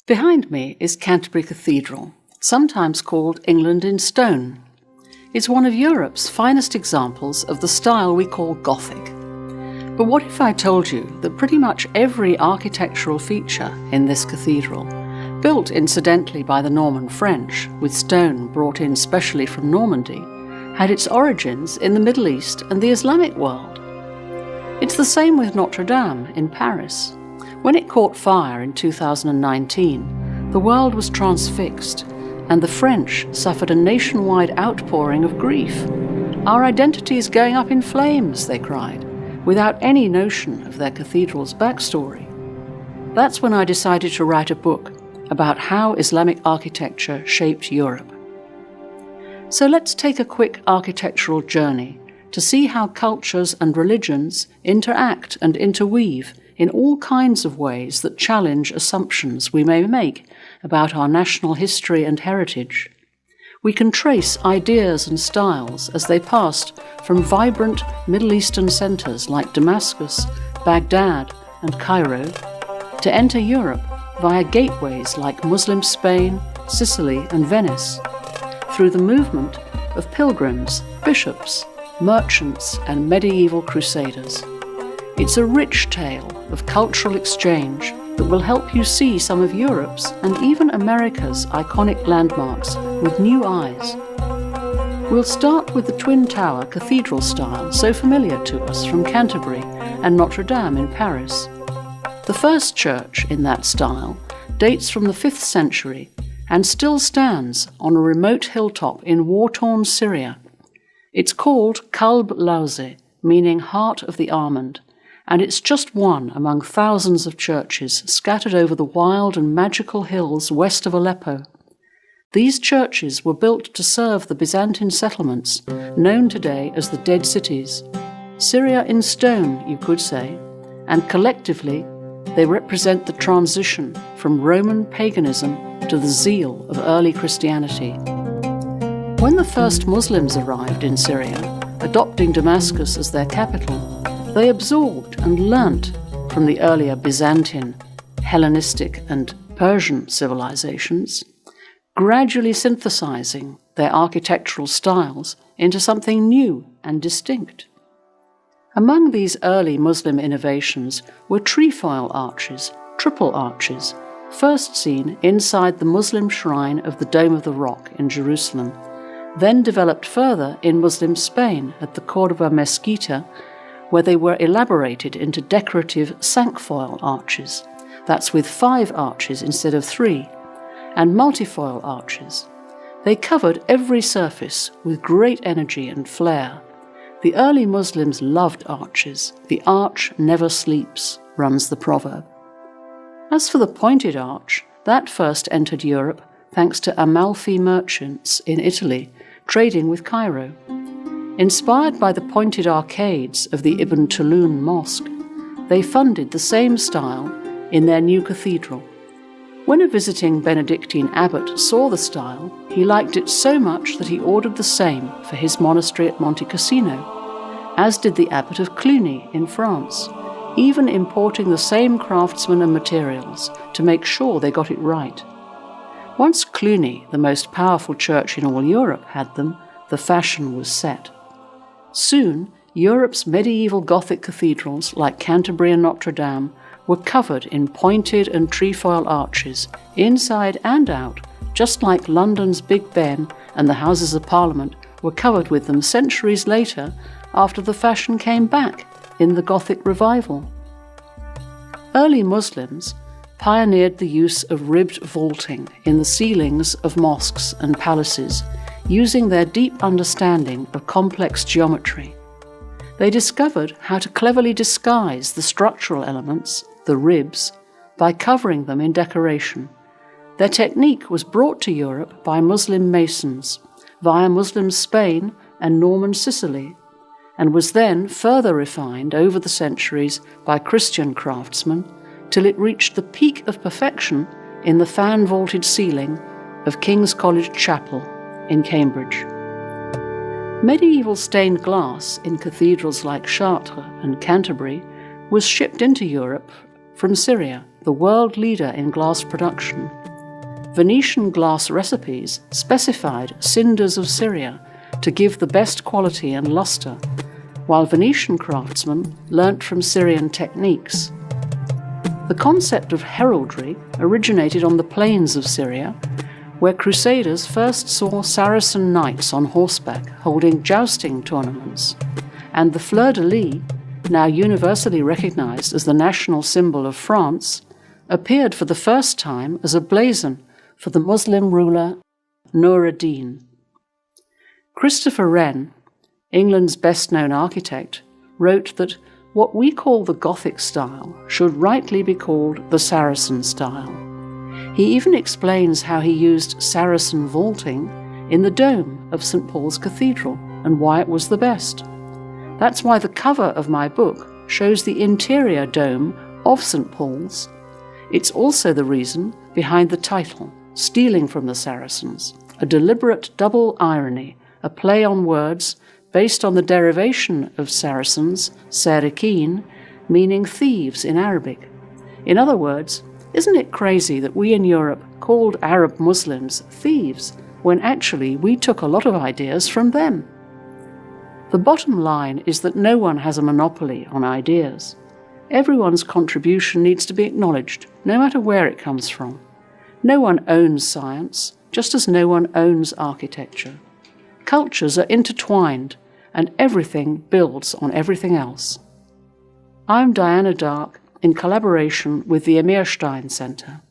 Behind me is Canterbury Cathedral, sometimes called England in stone. It's one of Europe's finest examples of the style we call Gothic. But what if I told you that pretty much every architectural feature in this cathedral, built incidentally by the Norman French, with stone brought in specially from Normandy, had its origins in the Middle East and the Islamic world? It's the same with Notre Dame in Paris. When it caught fire in 2019, the world was transfixed, and the French suffered a nationwide outpouring of grief. "Our identity is going up in flames," they cried, without any notion of their cathedral's backstory. That's when I decided to write a book about how Islamic architecture shaped Europe. So let's take a quick architectural journey to see how cultures and religions interact and interweave in all kinds of ways that challenge assumptions we may make about our national history and heritage. We can trace ideas and styles as they passed from vibrant Middle Eastern centres like Damascus, Baghdad, and Cairo to enter Europe via gateways like Muslim Spain, Sicily, and Venice, through the movement of pilgrims, bishops, merchants, and medieval crusaders. It's a rich tale of cultural exchange that will help you see some of Europe's and even America's iconic landmarks with new eyes. We'll start with the Twin Tower cathedral style so familiar to us from Canterbury and Notre Dame in Paris. The first church in that style dates from the 5th century and still stands on a remote hilltop in war-torn Syria. It's called Kalb Lawze, meaning heart of the almond, and it's just one among thousands of churches scattered over the wild and magical hills west of Aleppo. These churches were built to serve the Byzantine settlements, known today as the Dead Cities. Syria in stone, you could say, and collectively they represent the transition from Roman paganism to the zeal of early Christianity. When the first Muslims arrived in Syria, adopting Damascus as their capital, they absorbed and learnt from the earlier Byzantine, Hellenistic, and Persian civilizations, gradually synthesizing their architectural styles into something new and distinct. Among these early Muslim innovations were trefoil arches, triple arches, first seen inside the Muslim shrine of the Dome of the Rock in Jerusalem, then developed further in Muslim Spain at the Córdoba Mesquita, where they were elaborated into decorative cinquefoil arches, that's with 5 arches instead of 3, and multifoil arches. They covered every surface with great energy and flair. The early Muslims loved arches. "The arch never sleeps," runs the proverb. As for the pointed arch, that first entered Europe thanks to Amalfi merchants in Italy trading with Cairo. Inspired by the pointed arcades of the Ibn Tulun Mosque, they funded the same style in their new cathedral. When a visiting Benedictine abbot saw the style, he liked it so much that he ordered the same for his monastery at Monte Cassino, as did the abbot of Cluny in France, even importing the same craftsmen and materials to make sure they got it right. Once Cluny, the most powerful church in all Europe, had them, the fashion was set. Soon, Europe's medieval Gothic cathedrals, like Canterbury and Notre Dame, were covered in pointed and trefoil arches, inside and out, just like London's Big Ben and the Houses of Parliament were covered with them centuries later after the fashion came back in the Gothic revival. Early Muslims pioneered the use of ribbed vaulting in the ceilings of mosques and palaces, using their deep understanding of complex geometry. They discovered how to cleverly disguise the structural elements, the ribs, by covering them in decoration. Their technique was brought to Europe by Muslim masons via Muslim Spain and Norman Sicily, and was then further refined over the centuries by Christian craftsmen till it reached the peak of perfection in the fan-vaulted ceiling of King's College Chapel in Cambridge. Medieval stained glass in cathedrals like Chartres and Canterbury was shipped into Europe from Syria the world leader in glass production. Venetian glass recipes specified cinders of Syria to give the best quality and luster, while Venetian craftsmen learnt from Syrian techniques. The concept of heraldry originated on the plains of Syria, where crusaders first saw Saracen knights on horseback holding jousting tournaments, and the fleur-de-lis, now universally recognized as the national symbol of France, appeared for the first time as a blazon for the Muslim ruler Nur ad-Din. Christopher Wren, England's best-known architect, wrote that what we call the Gothic style should rightly be called the Saracen style. He even explains how he used Saracen vaulting in the dome of St. Paul's Cathedral and why it was the best. That's why the cover of my book shows the interior dome of St. Paul's. It's also the reason behind the title, Stealing from the Saracens, a deliberate double irony, a play on words based on the derivation of Saracens, Sarikin, meaning thieves in Arabic. In other words, isn't it crazy that we in Europe called Arab Muslims thieves when actually we took a lot of ideas from them? The bottom line is that no one has a monopoly on ideas. Everyone's contribution needs to be acknowledged, no matter where it comes from. No one owns science, just as no one owns architecture. Cultures are intertwined, and everything builds on everything else. I'm Diana Dark, in collaboration with the Amir Stein Centre.